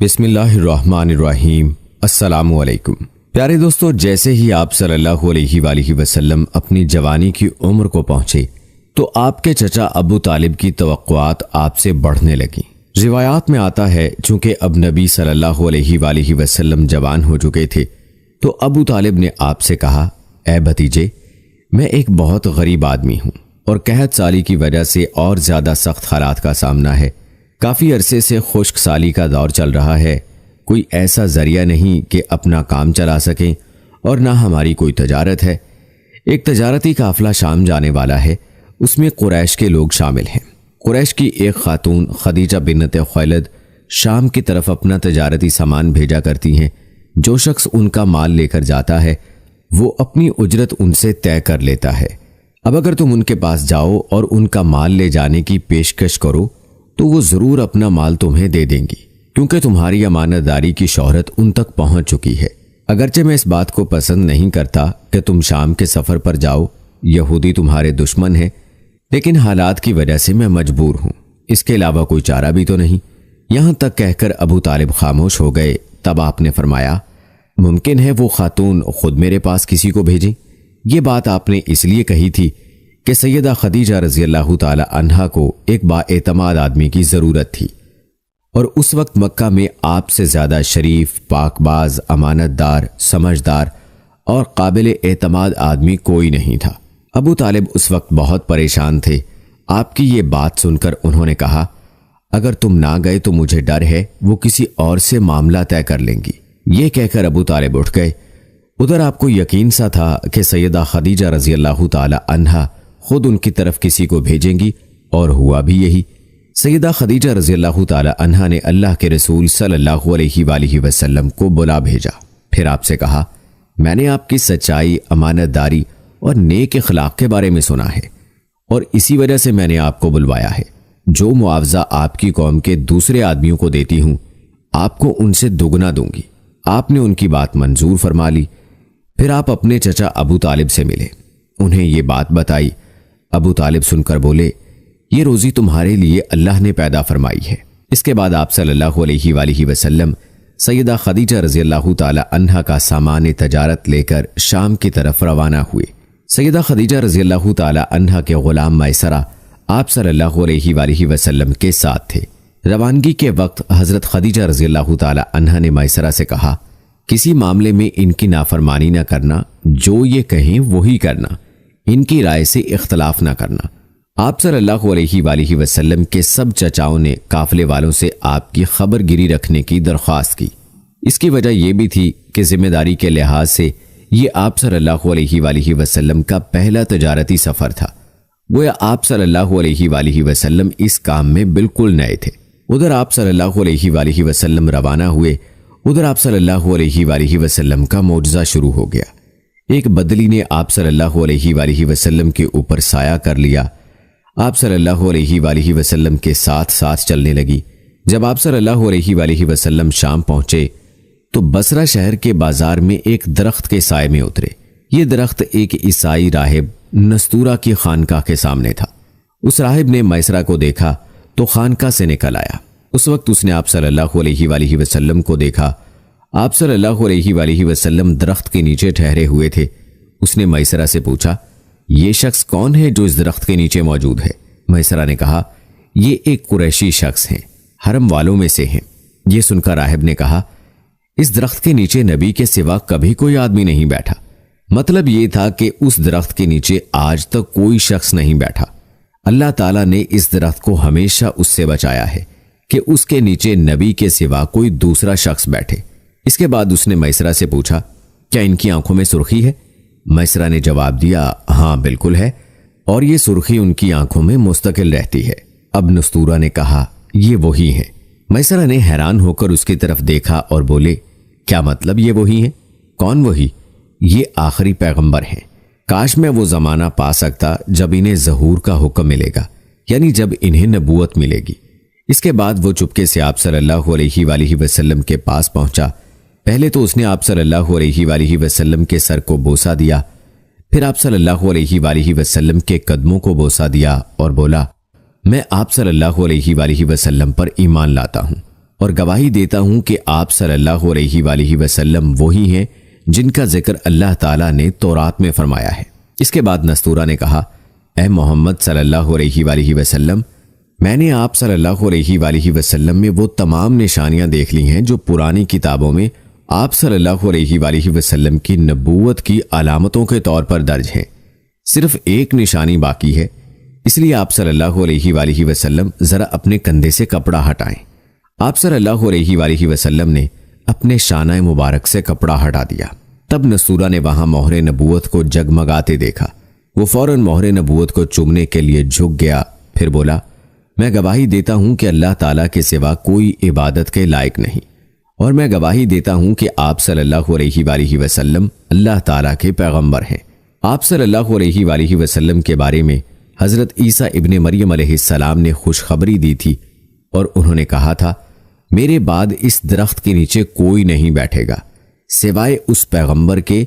بسم اللہ الرحمن الرحیم۔ السلام علیکم پیارے دوستو، جیسے ہی آپ صلی اللہ علیہ وآلہ وسلم اپنی جوانی کی عمر کو پہنچے تو آپ کے چچا ابو طالب کی توقعات آپ سے بڑھنے لگیں۔ روایات میں آتا ہے چونکہ اب نبی صلی اللہ علیہ وآلہ وسلم جوان ہو چکے تھے تو ابو طالب نے آپ سے کہا، اے بھتیجے، میں ایک بہت غریب آدمی ہوں اور قحط سالی کی وجہ سے اور زیادہ سخت حالات کا سامنا ہے۔ کافی عرصے سے خشک سالی کا دور چل رہا ہے، کوئی ایسا ذریعہ نہیں کہ اپنا کام چلا سکیں اور نہ ہماری کوئی تجارت ہے۔ ایک تجارتی قافلہ شام جانے والا ہے، اس میں قریش کے لوگ شامل ہیں۔ قریش کی ایک خاتون خدیجہ بنت خویلد شام کی طرف اپنا تجارتی سامان بھیجا کرتی ہیں۔ جو شخص ان کا مال لے کر جاتا ہے وہ اپنی اجرت ان سے طے کر لیتا ہے۔ اب اگر تم ان کے پاس جاؤ اور ان کا مال لے جانے کی پیشکش کرو تو وہ ضرور اپنا مال تمہیں دے دیں گی، کیونکہ تمہاری امانت داری کی شہرت ان تک پہنچ چکی ہے۔ اگرچہ میں اس بات کو پسند نہیں کرتا کہ تم شام کے سفر پر جاؤ، یہودی تمہارے دشمن ہیں، لیکن حالات کی وجہ سے میں مجبور ہوں، اس کے علاوہ کوئی چارہ بھی تو نہیں۔ یہاں تک کہہ کر ابو طالب خاموش ہو گئے۔ تب آپ نے فرمایا، ممکن ہے وہ خاتون خود میرے پاس کسی کو بھیجیں؟ یہ بات آپ نے اس لیے کہی تھی کہ سیدہ خدیجہ رضی اللہ تعالی عنہا کو ایک با اعتماد آدمی کی ضرورت تھی، اور اس وقت مکہ میں آپ سے زیادہ شریف، پاک باز، امانت دار، سمجھدار اور قابل اعتماد آدمی کوئی نہیں تھا۔ ابو طالب اس وقت بہت پریشان تھے۔ آپ کی یہ بات سن کر انہوں نے کہا، اگر تم نہ گئے تو مجھے ڈر ہے وہ کسی اور سے معاملہ طے کر لیں گی۔ یہ کہہ کر ابو طالب اٹھ گئے۔ ادھر آپ کو یقین سا تھا کہ سیدہ خدیجہ رضی اللہ تعالی عنہا خود ان کی طرف کسی کو بھیجیں گی، اور ہوا بھی یہی۔ سیدہ خدیجہ رضی اللہ تعالی عنہا نے اللہ کے رسول صلی اللہ علیہ وآلہ وسلم کو بلا بھیجا۔ پھر آپ سے کہا، میں نے آپ کی سچائی، امانت داری اور نیک اخلاق کے بارے میں سنا ہے، اور اسی وجہ سے میں نے آپ کو بلوایا ہے۔ جو معاوضہ آپ کی قوم کے دوسرے آدمیوں کو دیتی ہوں، آپ کو ان سے دگنا دوں گی۔ آپ نے ان کی بات منظور فرما لی۔ پھر آپ اپنے چچا ابو طالب سے ملے، انہیں یہ بات بتائی۔ ابو طالب سن کر بولے، یہ روزی تمہارے لیے اللہ نے پیدا فرمائی ہے۔ اس کے بعد آپ صلی اللہ علیہ وآلہ وسلم سیدہ خدیجہ رضی اللہ تعالی عنہا کا سامان تجارت لے کر شام کی طرف روانہ ہوئے۔ سیدہ خدیجہ رضی اللہ تعالی عنہا کے غلام میسرہ آپ صلی اللہ علیہ وآلہ وسلم کے ساتھ تھے۔ روانگی کے وقت حضرت خدیجہ رضی اللہ تعالی عنہا نے میسرہ سے کہا، کسی معاملے میں ان کی نافرمانی نہ کرنا، جو یہ کہیں وہی کرنا، ان کی رائے سے اختلاف نہ کرنا۔ آپ صلی اللہ علیہ وآلہ وسلم کے سب چچاؤں نے قافلے والوں سے آپ کی خبر گیری رکھنے کی درخواست کی۔ اس کی وجہ یہ بھی تھی کہ ذمہ داری کے لحاظ سے یہ آپ صلی اللہ علیہ وآلہ وسلم کا پہلا تجارتی سفر تھا۔ گویا آپ صلی اللہ علیہ وآلہ وسلم اس کام میں بالکل نئے تھے۔ ادھر آپ صلی اللہ علیہ وآلہ وسلم روانہ ہوئے، ادھر آپ صلی اللہ علیہ وآلہ وسلم کا معجزہ شروع ہو گیا۔ ایک بدلی نے آپ صلی اللہ علیہ وآلہ وسلم کے اوپر سایہ کر لیا۔ آپ صلی اللہ علیہ وآلہ وسلم کے ساتھ ساتھ چلنے لگی۔ جب آپ صلی اللہ علیہ وآلہ وسلم شام پہنچے تو بصرہ شہر کے بازار میں ایک درخت کے سائے میں اترے۔ یہ درخت ایک عیسائی راہب نستورہ کی خانقاہ کے سامنے تھا۔ اس راہب نے میسرہ کو دیکھا تو خانقاہ سے نکل آیا۔ اس وقت اس نے آپ صلی اللہ علیہ وآلہ وسلم کو دیکھا۔ آپ صلی اللہ علیہ وآلہ وسلم درخت کے نیچے ٹھہرے ہوئے تھے۔ اس نے میسرہ سے پوچھا، یہ شخص کون ہے جو اس درخت کے نیچے موجود ہے؟ میسرہ نے کہا، یہ ایک قریشی شخص ہیں، حرم والوں میں سے ہیں۔ یہ سن کر راہب نے کہا، اس درخت کے نیچے نبی کے سوا کبھی کوئی آدمی نہیں بیٹھا۔ مطلب یہ تھا کہ اس درخت کے نیچے آج تک کوئی شخص نہیں بیٹھا۔ اللہ تعالیٰ نے اس درخت کو ہمیشہ اس سے بچایا ہے کہ اس کے نیچے نبی کے سوا کوئی دوسرا شخص بیٹھے۔ اس کے بعد اس نے میسرہ سے پوچھا، کیا ان کی آنکھوں میں سرخی ہے؟ میسرہ نے جواب دیا، ہاں بالکل ہے، اور یہ سرخی ان کی آنکھوں میں مستقل رہتی ہے۔ اب نستورہ نے کہا، یہ وہی ہیں۔ میسرہ نے حیران ہو کر اس کی طرف دیکھا اور بولے، کیا مطلب یہ وہی ہیں؟ کون وہی؟ یہ آخری پیغمبر ہیں۔ کاش میں وہ زمانہ پا سکتا جب انہیں ظہور کا حکم ملے گا، یعنی جب انہیں نبوت ملے گی۔ اس کے بعد وہ چپکے سے آپ صلی اللہ علیہ وآلہ وسلم کے پاس پہنچا۔ پہلے تو اس نے آپ صلی اللہ علیہ وآلہ وسلم کے سر کو بوسہ دیا، پھر آپ صلی اللہ علیہ وآلہ وسلم کے قدموں کو بوسہ دیا اور بولا، میں آپ صلی اللہ علیہ وآلہ وسلم پر ایمان لاتا ہوں اور گواہی دیتا ہوں کہ آپ صلی اللہ علیہ وآلہ وسلم وہی ہیں جن کا ذکر اللہ تعالیٰ نے تورات میں فرمایا ہے۔ اس کے بعد نستورہ نے کہا، اے محمد صلی اللہ علیہ وآلہ وسلم، میں نے آپ صلی اللہ علیہ وآلہ وسلم میں وہ تمام نشانیاں دیکھ لی ہیں جو پرانی کتابوں میں آپ صلی اللہ علیہ وآلہ وسلم کی نبوت کی علامتوں کے طور پر درج ہیں۔ صرف ایک نشانی باقی ہے، اس لیے آپ صلی اللہ علیہ وآلہ وسلم ذرا اپنے کندھے سے کپڑا ہٹائیں۔ آپ صلی اللہ علیہ وآلہ وسلم نے اپنے شانہ مبارک سے کپڑا ہٹا دیا۔ تب نستورہ نے وہاں مہر نبوت کو جگمگاتے دیکھا۔ وہ فوراً مہر نبوت کو چومنے کے لیے جھک گیا، پھر بولا، میں گواہی دیتا ہوں کہ اللہ تعالیٰ کے سوا کوئی عبادت کے لائق نہیں، اور میں گواہی دیتا ہوں کہ آپ صلی اللہ علیہ وآلہ وسلم اللہ تعالیٰ کے پیغمبر ہیں۔ آپ صلی اللہ علیہ وآلہ وسلم کے بارے میں حضرت عیسیٰ ابن مریم علیہ السلام نے خوشخبری دی تھی، اور انہوں نے کہا تھا، میرے بعد اس درخت کے نیچے کوئی نہیں بیٹھے گا سوائے اس پیغمبر کے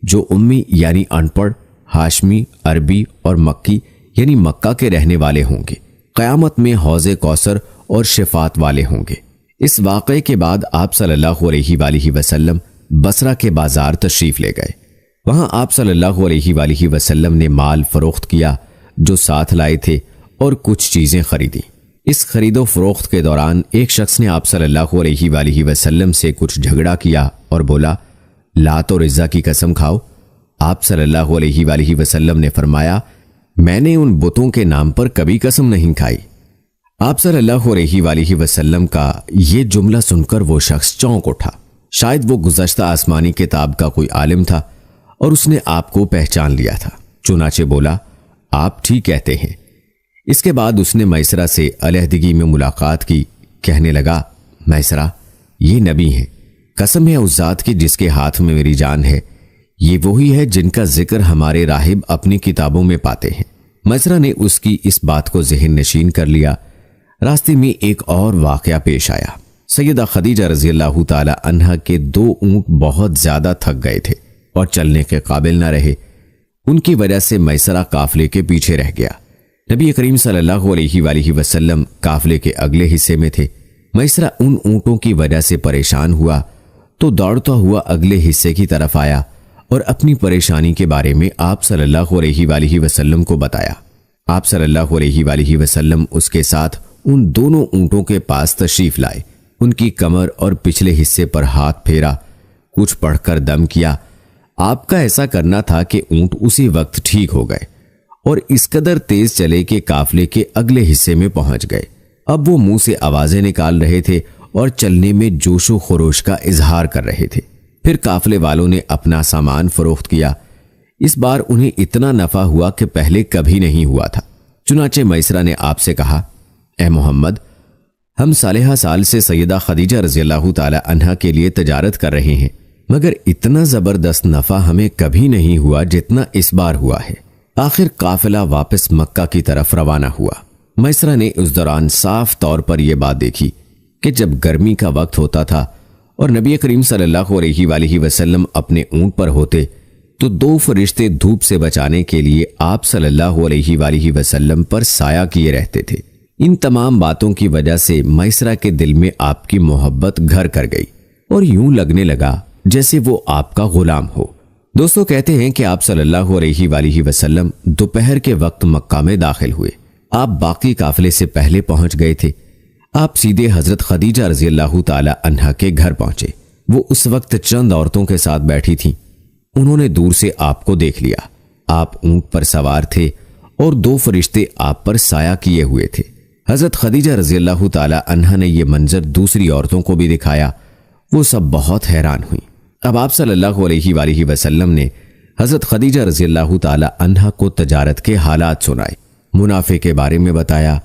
جو امی یعنی ان پڑھ، ہاشمی، عربی اور مکی یعنی مکہ کے رہنے والے ہوں گے۔ قیامت میں حوض کوثر اور شفاعت والے ہوں گے۔ اس واقعے کے بعد آپ صلی اللہ علیہ وآلہ وسلم بصرہ کے بازار تشریف لے گئے۔ وہاں آپ صلی اللہ علیہ وآلہ وسلم نے مال فروخت کیا جو ساتھ لائے تھے اور کچھ چیزیں خریدیں۔ اس خرید و فروخت کے دوران ایک شخص نے آپ صلی اللہ علیہ وآلہ وسلم سے کچھ جھگڑا کیا اور بولا، لات اور عزا کی قسم کھاؤ۔ آپ صلی اللہ علیہ وآلہ وسلم نے فرمایا، میں نے ان بتوں کے نام پر کبھی قسم نہیں کھائی۔ آپ صلی اللہ علیہ وآلہ وسلم کا یہ جملہ سن کر وہ شخص چونک اٹھا۔ شاید وہ گزشتہ آسمانی کتاب کا کوئی عالم تھا اور اس نے آپ کو پہچان لیا تھا، چنانچہ بولا، آپ ٹھیک کہتے ہیں۔ اس کے بعد اس نے میسرہ سے علیحدگی میں ملاقات کی، کہنے لگا، میسرہ، یہ نبی ہیں، قسم ہے اس ذات کی جس کے ہاتھ میں میری جان ہے، یہ وہی ہے جن کا ذکر ہمارے راہب اپنی کتابوں میں پاتے ہیں۔ میسرہ نے اس کی اس بات کو ذہن نشین کر لیا۔ راستے میں ایک اور واقعہ پیش آیا۔ سیدہ خدیجہ رضی اللہ تعالی عنہا کے 2 اونٹ بہت زیادہ تھک گئے تھے اور چلنے کے قابل نہ رہے۔ ان کی وجہ سے میسرہ قافلے کے پیچھے رہ گیا۔ نبی کریم صلی اللہ علیہ وآلہ وسلم قافلے کے اگلے حصے میں تھے۔ میسرہ ان اونٹوں کی وجہ سے پریشان ہوا تو دوڑتا ہوا اگلے حصے کی طرف آیا اور اپنی پریشانی کے بارے میں آپ صلی اللہ علیہ وآلہ وسلم کو بتایا۔ آپ صلی اللہ علیہ وآلہ وسلم اس کے ساتھ ان دونوں اونٹوں کے پاس تشریف لائے، ان کی کمر اور پچھلے حصے پر ہاتھ پھیرا، کچھ پڑھ کر دم کیا۔ آپ کا ایسا کرنا تھا کہ اونٹ اسی وقت ٹھیک ہو گئے اور اس قدر تیز چلے کہ قافلے کے اگلے حصے میں پہنچ گئے۔ اب وہ منہ سے آوازیں نکال رہے تھے اور چلنے میں جوش و خروش کا اظہار کر رہے تھے۔ پھر قافلے والوں نے اپنا سامان فروخت کیا۔ اس بار انہیں اتنا نفع ہوا کہ پہلے کبھی نہیں ہوا تھا۔ چنانچہ میسرہ نے آپ سے کہا، اے محمد، ہم صالحہ سال سے سیدہ خدیجہ رضی اللہ تعالی عنہا کے لیے تجارت کر رہے ہیں، مگر اتنا زبردست نفع ہمیں کبھی نہیں ہوا جتنا اس بار ہوا ہے۔ آخر قافلہ واپس مکہ کی طرف روانہ ہوا۔ میسرہ نے اس دوران صاف طور پر یہ بات دیکھی کہ جب گرمی کا وقت ہوتا تھا اور نبی کریم صلی اللہ علیہ وآلہ وسلم اپنے اونٹ پر ہوتے تو 2 فرشتے دھوپ سے بچانے کے لیے آپ صلی اللہ علیہ وآلہ وسلم پر سایہ کیے رہتے تھے۔ ان تمام باتوں کی وجہ سے میسرہ کے دل میں آپ کی محبت گھر کر گئی اور یوں لگنے لگا جیسے وہ آپ کا غلام ہو۔ دوستو، کہتے ہیں کہ آپ صلی اللہ علیہ وآلہ وسلم دوپہر کے وقت مکہ میں داخل ہوئے۔ آپ باقی قافلے سے پہلے پہنچ گئے تھے۔ آپ سیدھے حضرت خدیجہ رضی اللہ تعالی عنہا کے گھر پہنچے۔ وہ اس وقت چند عورتوں کے ساتھ بیٹھی تھیں۔ انہوں نے دور سے آپ کو دیکھ لیا۔ آپ اونٹ پر سوار تھے اور 2 فرشتے آپ پر سایہ کیے ہوئے تھے۔ حضرت خدیجہ رضی اللہ تعالی عنہا نے یہ منظر دوسری عورتوں کو بھی دکھایا۔ وہ سب بہت حیران ہوئیں۔ اب آپ صلی اللہ علیہ وآلہ وسلم نے حضرت خدیجہ رضی اللہ تعالی عنہا کو تجارت کے حالات سنائے، منافع کے بارے میں بتایا۔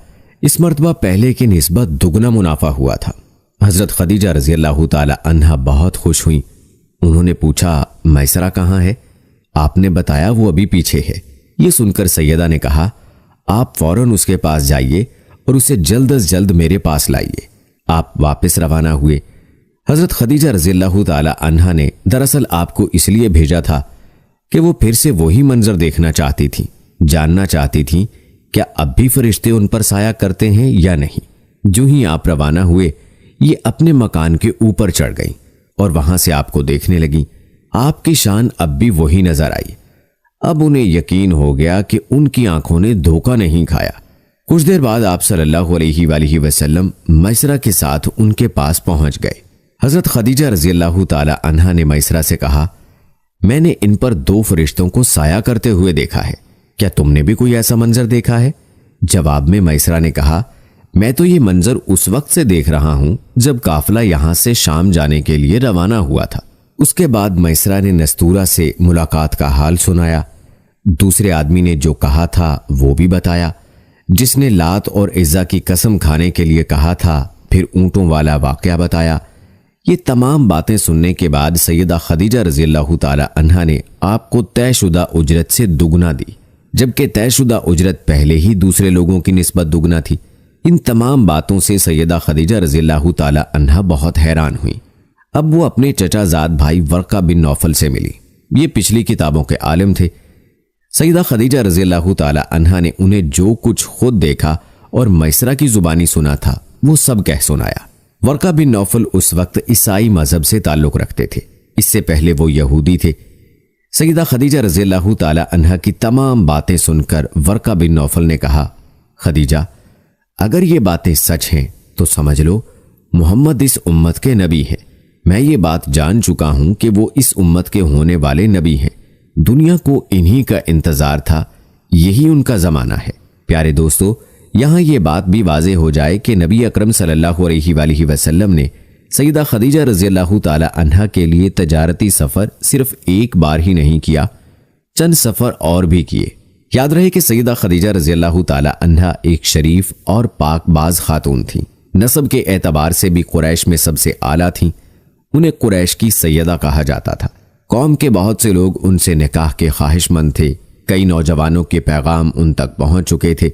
اس مرتبہ پہلے کی نسبت دگنا منافع ہوا تھا۔ حضرت خدیجہ رضی اللہ تعالی عنہا بہت خوش ہوئیں۔ انہوں نے پوچھا، میسرہ کہاں ہے؟ آپ نے بتایا وہ ابھی پیچھے ہے۔ یہ سن کر سیدہ نے کہا، آپ فوراً اس کے پاس جائیے اور اسے جلد از جلد میرے پاس لائیے۔ آپ واپس روانہ ہوئے۔ حضرت خدیجہ رضی اللہ تعالی عنہا نے دراصل آپ کو اس لیے بھیجا تھا کہ وہ پھر سے وہی منظر دیکھنا چاہتی تھیں، جاننا چاہتی تھیں کیا اب بھی فرشتے ان پر سایہ کرتے ہیں یا نہیں۔ جو ہی آپ روانہ ہوئے، یہ اپنے مکان کے اوپر چڑھ گئیں اور وہاں سے آپ کو دیکھنے لگیں۔ آپ کی شان اب بھی وہی نظر آئی۔ اب انہیں یقین ہو گیا کہ ان کی آنکھوں نے دھوکہ نہیں کھایا۔ کچھ دیر بعد آپ صلی اللہ علیہ وآلہ وسلم میسرہ کے ساتھ ان کے پاس پہنچ گئے۔ حضرت خدیجہ رضی اللہ تعالی عنہا نے میسرہ سے کہا، میں نے ان پر 2 فرشتوں کو سایہ کرتے ہوئے دیکھا ہے، کیا تم نے بھی کوئی ایسا منظر دیکھا ہے؟ جواب میں میسرہ نے کہا، میں تو یہ منظر اس وقت سے دیکھ رہا ہوں جب قافلہ یہاں سے شام جانے کے لیے روانہ ہوا تھا۔ اس کے بعد میسرہ نے نستورہ سے ملاقات کا حال سنایا۔ دوسرے آدمی نے جو کہا تھا وہ بھی بتایا، جس نے لات اور عزا کی قسم کھانے کے لیے کہا تھا، پھر اونٹوں والا واقعہ بتایا۔ یہ تمام باتیں سننے کے بعد سیدہ خدیجہ رضی اللہ تعالی عنہا نے آپ کو طے شدہ اجرت سے دگنا دی، جبکہ طے شدہ اجرت پہلے ہی دوسرے لوگوں کی نسبت دگنا تھی۔ ان تمام باتوں سے سیدہ خدیجہ رضی اللہ تعالی عنہا بہت حیران ہوئی۔ اب وہ اپنے چچا زاد بھائی ورقہ بن نوفل سے ملی۔ یہ پچھلی کتابوں کے عالم تھے۔ سیدہ خدیجہ رضی اللہ تعالی عنہا نے انہیں جو کچھ خود دیکھا اور میسرہ کی زبانی سنا تھا وہ سب کہہ سنایا۔ ورقہ بن نوفل اس وقت عیسائی مذہب سے تعلق رکھتے تھے، اس سے پہلے وہ یہودی تھے۔ سیدہ خدیجہ رضی اللہ تعالی عنہا کی تمام باتیں سن کر ورقہ بن نوفل نے کہا، خدیجہ اگر یہ باتیں سچ ہیں تو سمجھ لو محمد اس امت کے نبی ہیں۔ میں یہ بات جان چکا ہوں کہ وہ اس امت کے ہونے والے نبی ہیں۔ دنیا کو انہی کا انتظار تھا، یہی ان کا زمانہ ہے۔ پیارے دوستو، یہاں یہ بات بھی واضح ہو جائے کہ نبی اکرم صلی اللہ علیہ وآلہ وسلم نے سیدہ خدیجہ رضی اللہ تعالی عنہا کے لیے تجارتی سفر صرف ایک بار ہی نہیں کیا، چند سفر اور بھی کیے۔ یاد رہے کہ سیدہ خدیجہ رضی اللہ تعالی عنہا ایک شریف اور پاک باز خاتون تھیں۔ نسب کے اعتبار سے بھی قریش میں سب سے اعلیٰ تھیں۔ انہیں قریش کی سیدہ کہا جاتا تھا۔ قوم کے بہت سے لوگ ان سے نکاح کے خواہش مند تھے۔ کئی نوجوانوں کے پیغام ان تک پہنچ چکے تھے،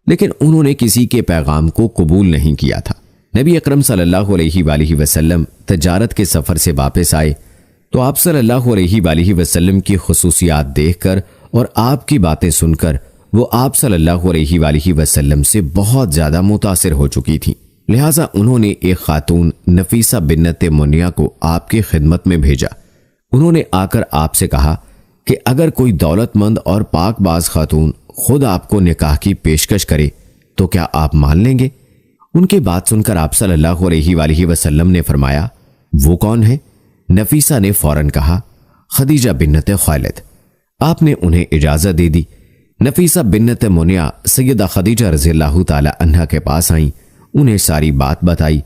لیکن انہوں نے کسی کے پیغام کو قبول نہیں کیا تھا۔ نبی اکرم صلی اللہ علیہ وآلہ وسلم تجارت کے سفر سے واپس آئے تو آپ صلی اللہ علیہ وآلہ وسلم کی خصوصیات دیکھ کر اور آپ کی باتیں سن کر وہ آپ صلی اللہ علیہ وآلہ وسلم سے بہت زیادہ متاثر ہو چکی تھیں۔ لہٰذا انہوں نے ایک خاتون نفیسہ بنت منیہ کو آپ کی خدمت میں بھیجا۔ انہوں نے آ کر آپ سے کہا کہ اگر کوئی دولت مند اور پاک باز خاتون خود آپ کو نکاح کی پیشکش کرے تو کیا آپ مان لیں گے؟ ان کی بات سن کر آپ صلی اللہ علیہ وآلہ وسلم نے فرمایا، وہ کون ہے؟ نفیسہ نے فوراً کہا، خدیجہ بنت خویلد۔ آپ نے انہیں اجازت دے دی۔ نفیسہ بنت منیہ سیدہ خدیجہ رضی اللہ تعالی عنہا کے پاس آئیں، انہیں ساری بات بتائی۔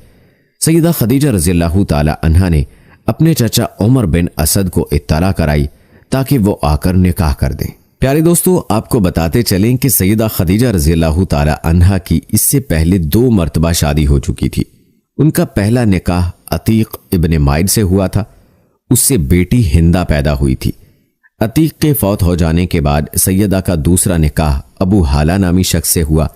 سیدہ خدیجہ رضی اللہ تعالی عنہا نے اپنے چچا عمر بن اسد کو اطلاع کرائی تاکہ وہ آ کر نکاح کر دیں۔ پیارے دوستو، آپ کو بتاتے چلیں کہ سیدہ خدیجہ رضی اللہ تعالی عنہا کی اس سے پہلے 2 مرتبہ شادی ہو چکی تھی۔ ان کا پہلا نکاح عتیق ابن مائد سے ہوا تھا، اس سے بیٹی ہندہ پیدا ہوئی تھی۔ عتیق کے فوت ہو جانے کے بعد سیدہ کا دوسرا نکاح ابو حالہ نامی شخص سے ہوا۔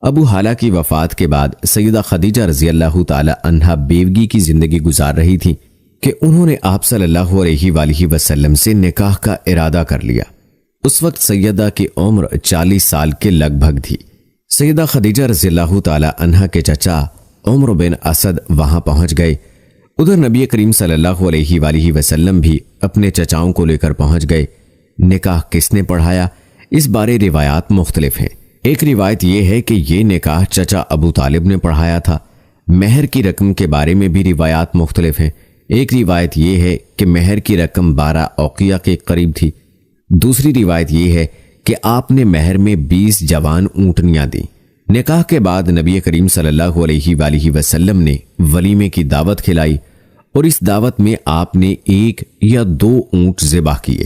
ابو حالہ کی وفات کے بعد سیدہ خدیجہ رضی اللہ تعالی عنہا بیوگی کی زندگی گزار رہی تھی کہ انہوں نے آپ صلی اللہ علیہ وآلہ وسلم سے نکاح کا ارادہ کر لیا۔ اس وقت سیدہ کی عمر 40 سال کے لگ بھگ تھی۔ سیدہ خدیجہ رضی اللہ تعالی عنہا کے چچا عمر بن اسد وہاں پہنچ گئے۔ ادھر نبی کریم صلی اللہ علیہ وآلہ وسلم بھی اپنے چچاؤں کو لے کر پہنچ گئے۔ نکاح کس نے پڑھایا، اس بارے روایات مختلف ہیں۔ ایک روایت یہ ہے کہ یہ نکاح چچا ابو طالب نے پڑھایا تھا۔ مہر کی رقم کے بارے میں بھی روایات مختلف ہیں۔ ایک روایت یہ ہے کہ مہر کی رقم 12 اوقیہ کے قریب تھی۔ دوسری روایت یہ ہے کہ آپ نے مہر میں 20 جوان اونٹنیاں دیں۔ نکاح کے بعد نبی کریم صلی اللہ علیہ وآلہ وسلم نے ولیمے کی دعوت کھلائی اور اس دعوت میں آپ نے 1 یا 2 اونٹ ذبح کیے۔